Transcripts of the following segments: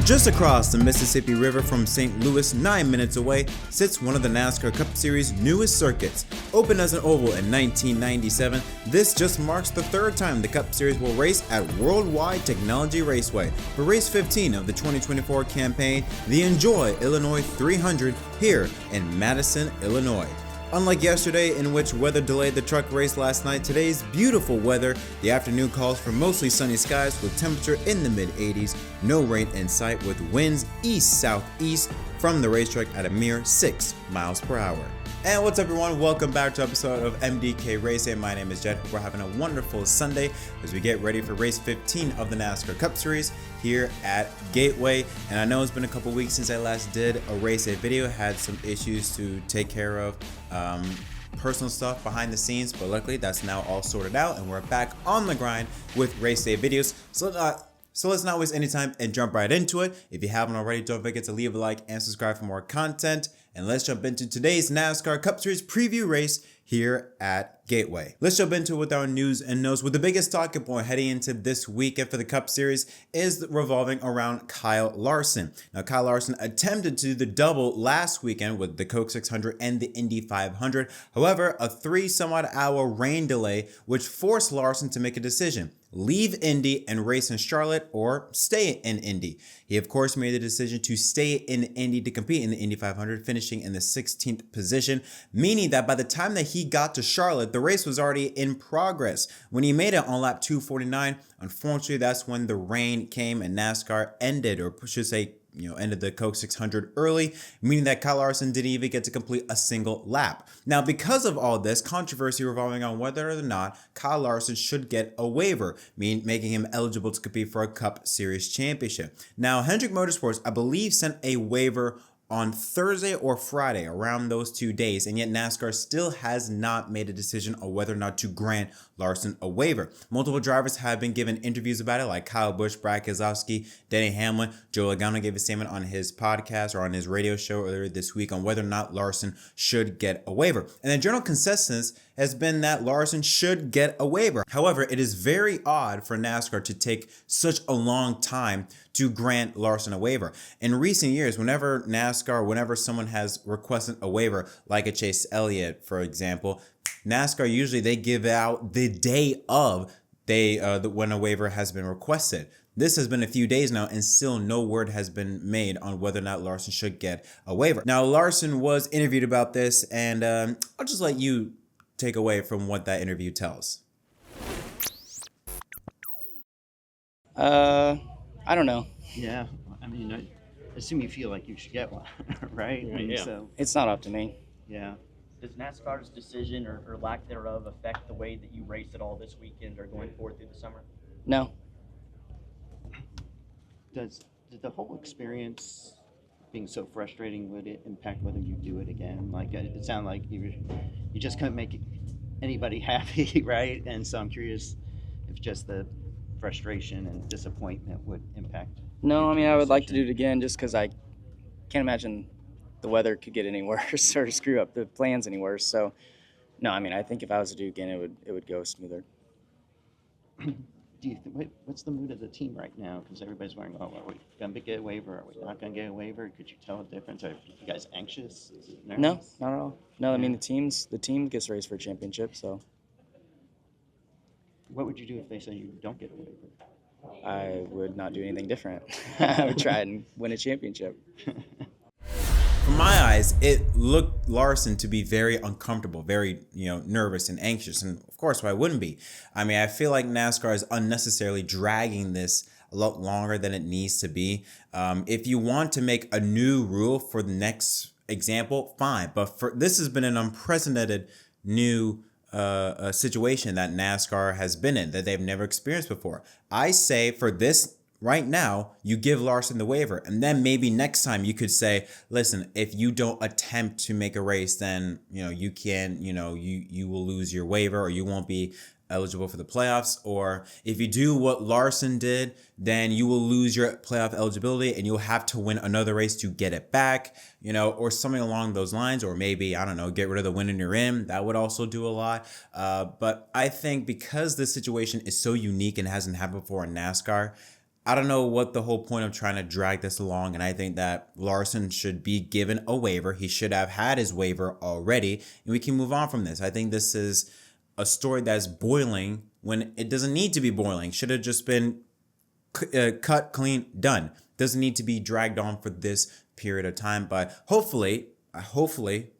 Just across the Mississippi River from St. Louis, 9 minutes away, sits one of the NASCAR Cup Series' newest circuits. Opened as an oval in 1997, this just marks the third time the Cup Series will race at Worldwide Technology Raceway for race 15 of the 2024 campaign, the Enjoy Illinois 300 here in Madison, Illinois. Unlike yesterday, in which weather delayed the truck race last night, today's beautiful weather, the afternoon calls for mostly sunny skies with temperature in the mid-80s, no rain in sight with winds east-southeast from the racetrack at a mere 6 miles per hour. And what's up everyone, welcome back to an episode of MDK RaceDay. My name is Jett. We're having a wonderful Sunday as we get ready for race 15 of the NASCAR Cup Series here at Gateway. And I know it's been a couple weeks since I last did a RaceDay video, had some issues to take care of, personal stuff behind the scenes, but luckily that's now all sorted out and we're back on the grind with RaceDay videos. So let's not waste any time and jump right into it. If you haven't already, don't forget to leave a like and subscribe for more content. And let's jump into today's NASCAR Cup Series preview race here at Gateway. Let's jump into it with our news and notes, with the biggest talking point heading into this weekend for the Cup Series is revolving around Kyle Larson. Now, Kyle Larson attempted to do the double last weekend with the Coke 600 and the Indy 500. However, a 3-some-odd-hour rain delay, which forced Larson to make a decision: leave Indy and race in Charlotte or stay in Indy. He, of course, made the decision to stay in Indy to compete in the Indy 500, finishing in the 16th position, meaning that by the time that he got to Charlotte, the race was already in progress. When he made it on lap 249, unfortunately, that's when the rain came and NASCAR ended, or should say, ended the Coke 600 early, meaning that Kyle Larson didn't even get to complete a single lap. Now, because of all this controversy revolving on whether or not Kyle Larson should get a waiver, making him eligible to compete for a Cup Series championship. Now, Hendrick Motorsports, I believe, sent a waiver on Thursday or Friday, around those 2 days, and yet NASCAR still has not made a decision on whether or not to grant Larson a waiver. Multiple drivers have been given interviews about it, like Kyle Busch, Brad Keselowski, Denny Hamlin. Joe Logano gave a statement on his podcast or on his radio show earlier this week on whether or not Larson should get a waiver. And the general consensus has been that Larson should get a waiver. However, it is very odd for NASCAR to take such a long time to grant Larson a waiver. In recent years, whenever someone has requested a waiver, like a Chase Elliott, for example, NASCAR usually they give out the day of when a waiver has been requested. This has been a few days now and still no word has been made on whether or not Larson should get a waiver. Now, Larson was interviewed about this, and I'll just let you take away from what that interview tells. I don't know. Yeah, I mean, I assume you feel like you should get one, right? I mean, Yeah. So, It's not up to me. yeah. Does NASCAR's decision or lack thereof affect the way that you race at all this weekend or going forward through the summer? No. Did the whole experience being so frustrating, would it impact whether you do it again? Like, it sounded like you just couldn't make anybody happy, right? And so I'm curious if just the frustration and disappointment would impact. No, I mean, I would like to do decision. it again just because I can't imagine the weather could get any worse or screw up the plans any worse. So, no, I mean, I think if I was to do it again, it would go smoother. Do you what's the mood of the team right now? Because everybody's wondering, oh, are we going to get a waiver? Are we not going to get a waiver? Could you tell a difference? Are you guys anxious? Is it No, nervous? not at all. No, I mean, the team gets raced for a championship, so What would you do if they say you don't get a waiver? I would not do anything different. I would try and win a championship. From my eyes, it looked Larson to be very uncomfortable, very, nervous and anxious. And of course, why wouldn't be? I mean, I feel like NASCAR is unnecessarily dragging this a lot longer than it needs to be. If you want to make a new rule for the next example, fine. But this has been an unprecedented new situation that NASCAR has been in that they've never experienced before. I say for this right now, you give Larson the waiver, and then maybe next time you could say, listen, if you don't attempt to make a race, then you can, you will lose your waiver or you won't be eligible for the playoffs. Or if you do what Larson did, then you will lose your playoff eligibility and you'll have to win another race to get it back, or something along those lines. Or maybe, I don't know, get rid of the win in your in. That would also do a lot. But I think because this situation is so unique and hasn't happened before in NASCAR, I don't know what the whole point of trying to drag this along, and I think that Larson should be given a waiver. He should have had his waiver already, and we can move on from this. I think this is a story that's boiling when it doesn't need to be boiling. Should have just been cut, clean, done. Doesn't need to be dragged on for this period of time, but hopefully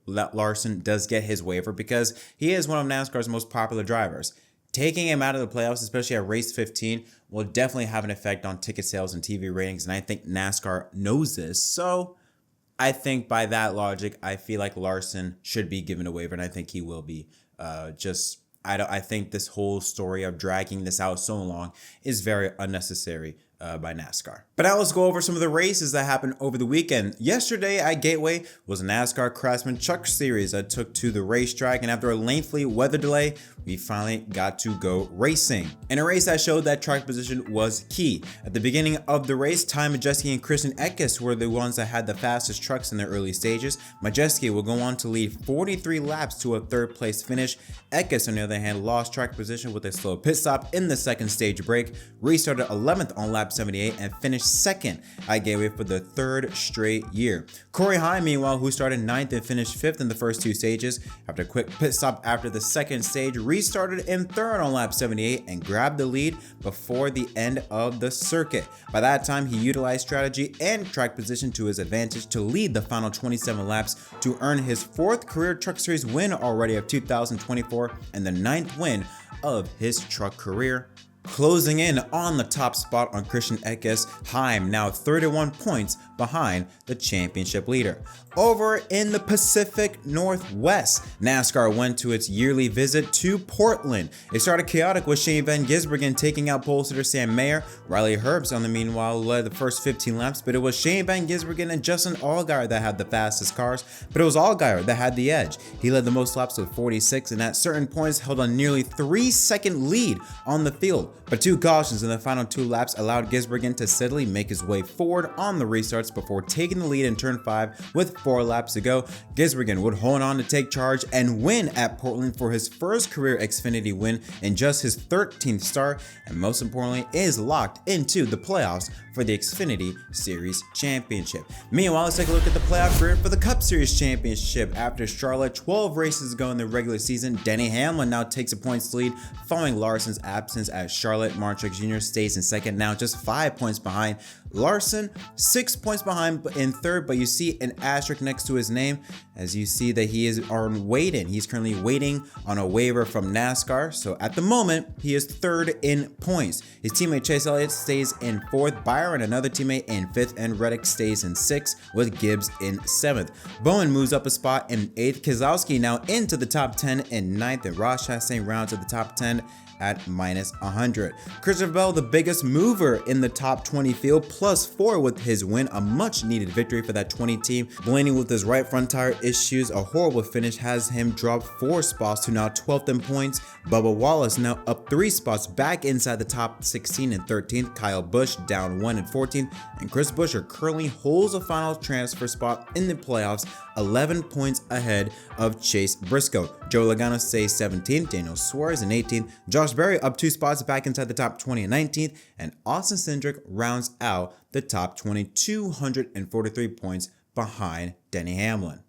Larson does get his waiver because he is one of NASCAR's most popular drivers. Taking him out of the playoffs, especially at race 15, will definitely have an effect on ticket sales and TV ratings, and I think NASCAR knows this. So I think by that logic, I feel like Larson should be given a waiver, and I think he will be. I think this whole story of dragging this out so long is very unnecessary by NASCAR. But now let's go over some of the races that happened over the weekend. Yesterday at Gateway was a NASCAR Craftsman Truck Series that took to the racetrack, and after a lengthy weather delay, we finally got to go racing. In a race that showed that track position was key. At the beginning of the race, Ty Majeski and Christian Eckes were the ones that had the fastest trucks in the early stages. Majeski will go on to lead 43 laps to a third place finish. Eckes, on the other hand, lost track position with a slow pit stop in the second stage break, restarted 11th on lap 78 and finished second at Gateway for the third straight year. Corey Heim, meanwhile, who started 9th and finished 5th in the first two stages, after a quick pit stop after the second stage, restarted in third on lap 78 and grabbed the lead before the end of the circuit. By that time, he utilized strategy and track position to his advantage to lead the final 27 laps to earn his 4th career Truck Series win already of 2024 and the 9th win of his truck career. Closing in on the top spot on Christian Eckes, Heim now 31 points behind the championship leader. Over in the Pacific Northwest, NASCAR went to its yearly visit to Portland. It started chaotic with Shane Van Gisbergen taking out pole sitter Sam Mayer. Riley Herbst on the meanwhile led the first 15 laps, but it was Shane Van Gisbergen and Justin Allgaier that had the fastest cars, but it was Allgaier that had the edge. He led the most laps with 46 and at certain points held a nearly 3-second lead on the field. But two cautions in the final 2 laps allowed Gisbergen to steadily make his way forward on the restarts before taking the lead in turn 5 with 4 laps to go. Gisbergen would hold on to take charge and win at Portland for his first career Xfinity win in just his 13th start, and most importantly is locked into the playoffs for the Xfinity Series Championship. Meanwhile, let's take a look at the playoff grid for the Cup Series Championship. After Charlotte, 12 races ago in the regular season, Denny Hamlin now takes a points lead following Larson's absence at Charlotte. Mark Jr. stays in second, now just 5 points behind Larson, 6 points behind in third, but you see an asterisk next to his name as you see that he is on wait-in. He's currently waiting on a waiver from NASCAR, so at the moment he is third in points. His teammate Chase Elliott stays in fourth, Byron, another teammate, in fifth, and Reddick stays in sixth with Gibbs in seventh. Bowen moves up a spot in eighth, Keselowski now into the top 10 in ninth, and Ross Chastain rounds to the top 10 at minus 100. Christopher Bell, the biggest mover in the top 20 field, +4 with his win, a much needed victory for that 20 team. Blaney with his right front tire issues, a horrible finish has him drop 4 spots to now 12th in points. Bubba Wallace now up 3 spots back inside the top 16 and 13th. Kyle Busch down 1 and 14th, and Chris Buescher currently holds a final transfer spot in the playoffs, 11 points ahead of Chase Briscoe. Joe Logano stays 17th, Daniel Suarez in 18th, Josh Berry up 2 spots back inside the top 20 and 19th, and Austin Cindric rounds out the top 20, 243 points behind Denny Hamlin.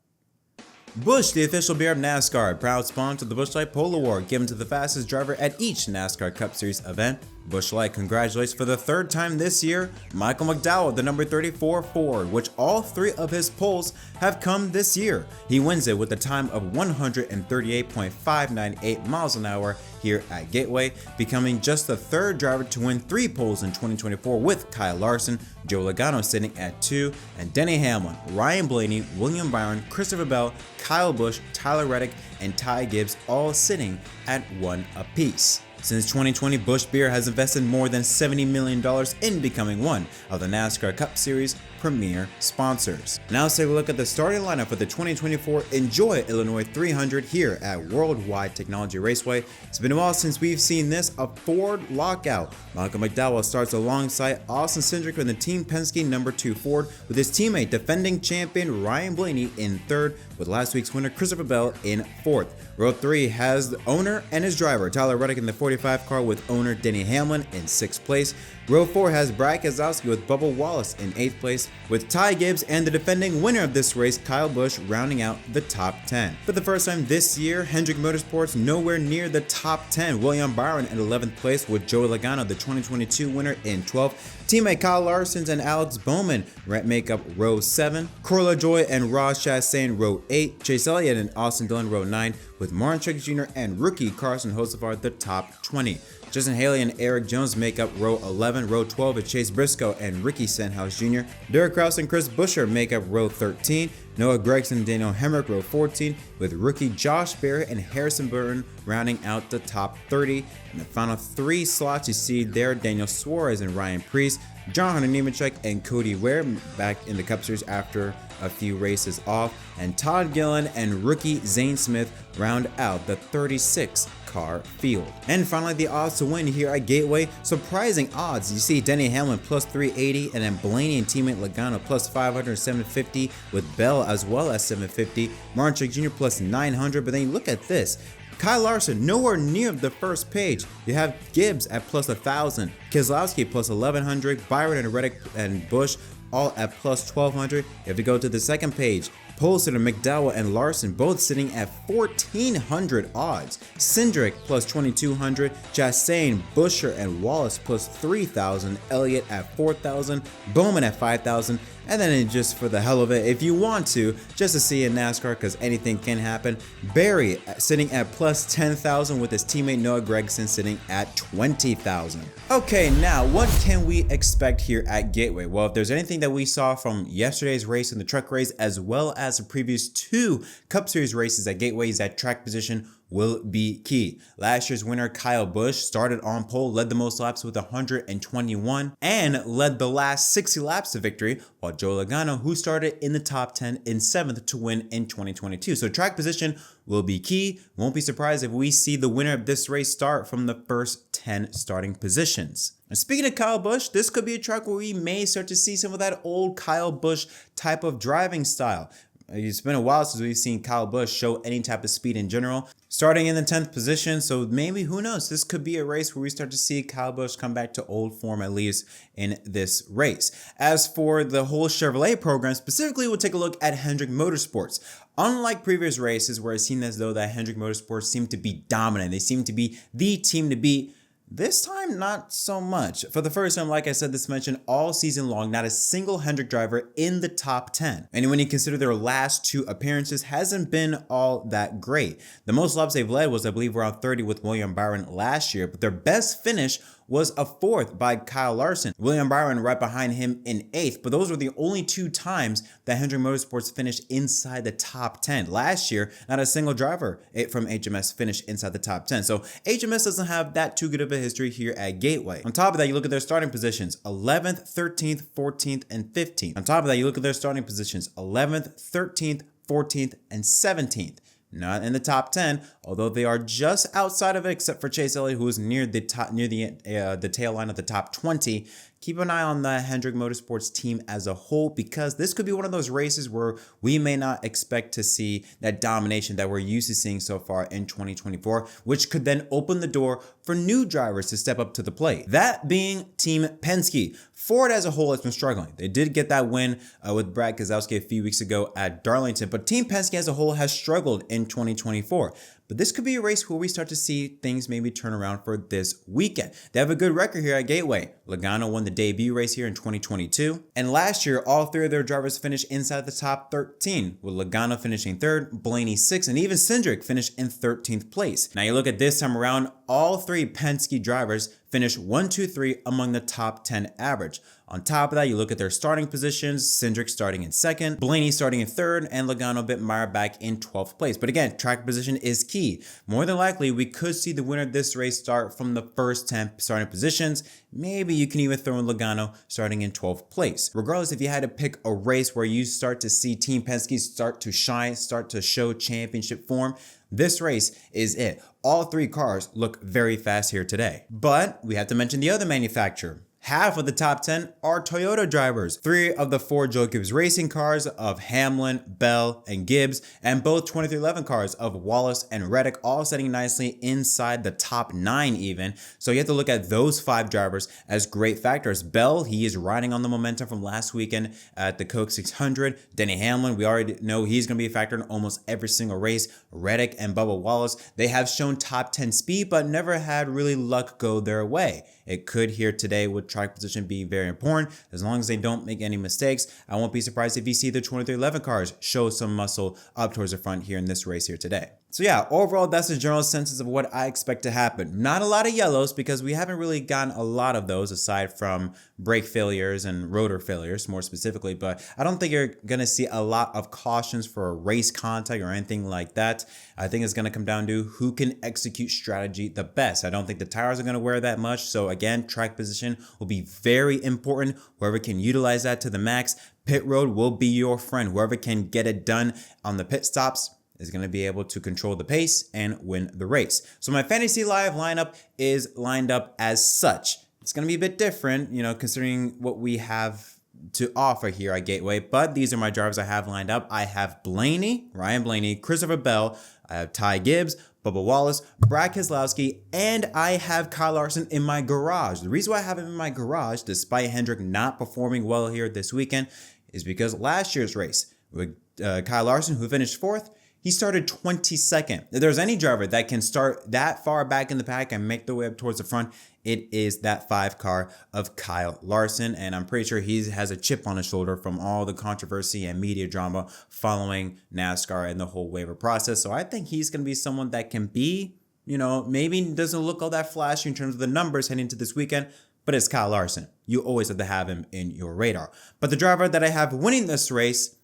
Busch, the official beer of NASCAR, proud sponsor of the Busch Light Pole Award, given to the fastest driver at each NASCAR Cup Series event. Busch Light congratulates for the 3rd time this year Michael McDowell, the number 34 Ford, which all 3 of his poles have come this year. He wins it with a time of 138.598 miles an hour here at Gateway, becoming just the 3rd driver to win 3 poles in 2024, with Kyle Larson, Joe Logano sitting at 2, and Denny Hamlin, Ryan Blaney, William Byron, Christopher Bell, Kyle Busch, Tyler Reddick, and Ty Gibbs all sitting at 1 apiece. Since 2020, Busch Beer has invested more than $70 million in becoming one of the NASCAR Cup Series premier sponsors. Now let's take a look at the starting lineup for the 2024 Enjoy Illinois 300 here at Worldwide Technology Raceway. It's been a while since we've seen this, a Ford lockout. Michael McDowell starts alongside Austin Cindric in the Team Penske number 2 Ford, with his teammate defending champion Ryan Blaney in 3rd, with last week's winner Christopher Bell in 4th. Row 3 has the owner and his driver Tyler Reddick in the 45 car, with owner Denny Hamlin in 6th place. Row 4 has Brad Keselowski with Bubba Wallace in 8th place, with Ty Gibbs and the defending winner of this race, Kyle Busch, rounding out the top 10. For the first time this year, Hendrick Motorsports nowhere near the top 10. William Byron in 11th place with Joey Logano, the 2022 winner, in 12th. Teammate Kyle Larson and Alex Bowman make up row 7. Corla Joy and Ross Chastain row 8. Chase Elliott and Austin Dillon row 9, with Martin Truex Jr. and rookie Carson Hocevar the top 20. Justin Haley and Eric Jones make up row 11. Row 12 is Chase Briscoe and Ricky Stenhouse Jr. Derek Kraus and Chris Buescher make up row 13. Noah Gragson and Daniel Hemrick row 14, with rookie Josh Berry and Harrison Burton rounding out the top 30. And the final 3 slots you see there, Daniel Suarez and Ryan Preece, John Hunter Nemechek and Cody Ware back in the Cup Series after a few races off, and Todd Gillen and rookie Zane Smith round out the 36 car field. And finally, the odds to win here at Gateway, surprising odds. You see Denny Hamlin plus 380, and then Blaney and teammate Logano plus 500, 750, with Bell as well as 750, Martin Truex Jr. plus 900. But then you look at this, Kyle Larson nowhere near the first page. You have Gibbs at plus 1,000, Keselowski plus 1,100, Byron and Reddick and Busch all at plus 1,200. You have to go to the second page. Polster, McDowell, and Larson both sitting at 1,400 odds. Cindric plus 2,200, Chastain, Buescher, and Wallace plus 3,000, Elliott at 4,000, Bowman at 5,000, and then just for the hell of it, if you want to, just to see in NASCAR, because anything can happen, Barry sitting at plus 10,000 with his teammate Noah Gragson sitting at 20,000. Okay, now what can we expect here at Gateway? Well, if there's anything that we saw from yesterday's race and the truck race, as well as the previous 2 Cup Series races at Gateway, is that track position will be key. Last year's winner Kyle Busch started on pole, led the most laps with 121, and led the last 60 laps to victory, while Joe Logano, who started in the top 10 in 7th to win in 2022. So track position will be key. Won't be surprised if we see the winner of this race start from the first 10 starting positions. And speaking of Kyle Busch, this could be a track where we may start to see some of that old Kyle Busch type of driving style. It's been a while since we've seen Kyle Busch show any type of speed in general, starting in the 10th position. So maybe, who knows, this could be a race where we start to see Kyle Busch come back to old form, at least in this race. As for the whole Chevrolet program, specifically, we'll take a look at Hendrick Motorsports. Unlike previous races where it seemed as though that Hendrick Motorsports seemed to be dominant, they seemed to be the team to beat, this time, not so much. For the first time, like I said, this mentioned all season long, not a single Hendrick driver in the top 10. And when you consider their last 2 appearances, hasn't been all that great. The most laps they've led was, I believe, around 30 with William Byron last year, but their best finish was a 4th by Kyle Larson. William Byron right behind him in 8th, but those were the only 2 times that Hendrick Motorsports finished inside the top 10. Last year, not a single driver from HMS finished inside the top 10. So HMS doesn't have that too good of a history here at Gateway. On top of that, you look at their starting positions, 11th, 13th, 14th, and 15th. On top of that, you look at their starting positions, 11th, 13th, 14th, and 17th. Not in the top 10, although they are just outside of it, except for Chase Elliott, who is near the tail line of the top 20. Keep an eye on the Hendrick Motorsports team as a whole, because this could be one of those races where we may not expect to see that domination that we're used to seeing so far in 2024, which could then open the door for new drivers to step up to the plate. That being Team Penske. Ford as a whole has been struggling. They did get that win with Brad Keselowski a few weeks ago at Darlington, but Team Penske as a whole has struggled in 2024. But this could be a race where we start to see things maybe turn around for this weekend. They have a good record here at Gateway. Logano won the debut race here in 2022. And last year, all 3 of their drivers finished inside the top 13, with Logano finishing 3rd, Blaney 6th, and even Cindric finished in 13th place. Now you look at this time around, all 3 Penske drivers finished 1, 2, 3 among the top 10 average. On top of that, you look at their starting positions, Cindric starting in 2nd, Blaney starting in 3rd, and Logano Bittmeyer back in 12th place. But again, track position is key. More than likely, we could see the winner of this race start from the first 10 starting positions. Maybe you can even throw in Logano starting in 12th place. Regardless, if you had to pick a race where you start to see Team Penske start to shine, start to show championship form, this race is it. All 3 cars look very fast here today. But we have to mention the other manufacturer. Half of the top 10 are Toyota drivers. 3 of the 4 Joe Gibbs Racing cars of Hamlin, Bell, and Gibbs, and both 2311 cars of Wallace and Reddick, all sitting nicely inside the top 9 even. So you have to look at those 5 drivers as great factors. Bell, he is riding on the momentum from last weekend at the Coke 600. Denny Hamlin, we already know he's going to be a factor in almost every single race. Reddick and Bubba Wallace, they have shown top 10 speed, but never had really luck go their way. It could here today with track position being very important. As long as they don't make any mistakes, I won't be surprised if you see the 2311 cars show some muscle up towards the front here in this race here today. So yeah, overall, that's the general census of what I expect to happen. Not a lot of yellows because we haven't really gotten a lot of those aside from brake failures and rotor failures more specifically, but I don't think you're going to see a lot of cautions for a race contact or anything like that. I think it's going to come down to who can execute strategy the best. I don't think the tires are going to wear that much. So again, track position will be very important. Whoever can utilize that to the max, pit road will be your friend. Whoever can get it done on the pit stops is going to be able to control the pace and win the race. So my Fantasy Live lineup is lined up as such. It's going to be a bit different, considering what we have to offer here at Gateway, but these are my drivers I have lined up. I have Ryan Blaney, Christopher Bell, I have Ty Gibbs, Bubba Wallace, Brad Keselowski, and I have Kyle Larson in my garage. The reason why I have him in my garage, despite Hendrick not performing well here this weekend, is because last year's race with Kyle Larson, who finished 4th, he started 22nd. If there's any driver that can start that far back in the pack and make the way up towards the front, it is that 5 car of Kyle Larson. And I'm pretty sure he has a chip on his shoulder from all the controversy and media drama following NASCAR and the whole waiver process. So I think he's going to be someone that can be, maybe doesn't look all that flashy in terms of the numbers heading into this weekend, but it's Kyle Larson. You always have to have him in your radar. But the driver that I have winning this race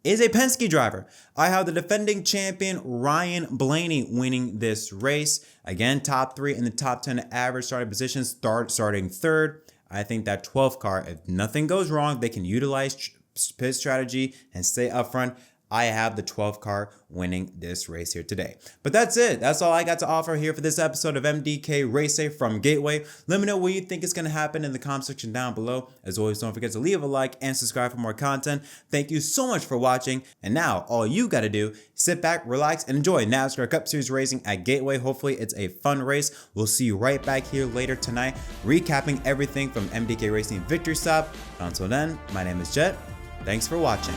is a Penske driver. I have the defending champion Ryan Blaney winning this race. Again, top 3 in the top 10 average starting positions, starting 3rd. I think that 12th car, if nothing goes wrong, they can utilize pit strategy and stay up front. I have the 12th car winning this race here today. But that's it. That's all I got to offer here for this episode of MDK RaceDay from Gateway. Let me know what you think is going to happen in the comment section down below. As always, don't forget to leave a like and subscribe for more content. Thank you so much for watching. And now all you got to do, sit back, relax, and enjoy NASCAR Cup Series racing at Gateway. Hopefully it's a fun race. We'll see you right back here later tonight, recapping everything from MDK Racing Victory Stop. Until then, my name is Jet. Thanks for watching.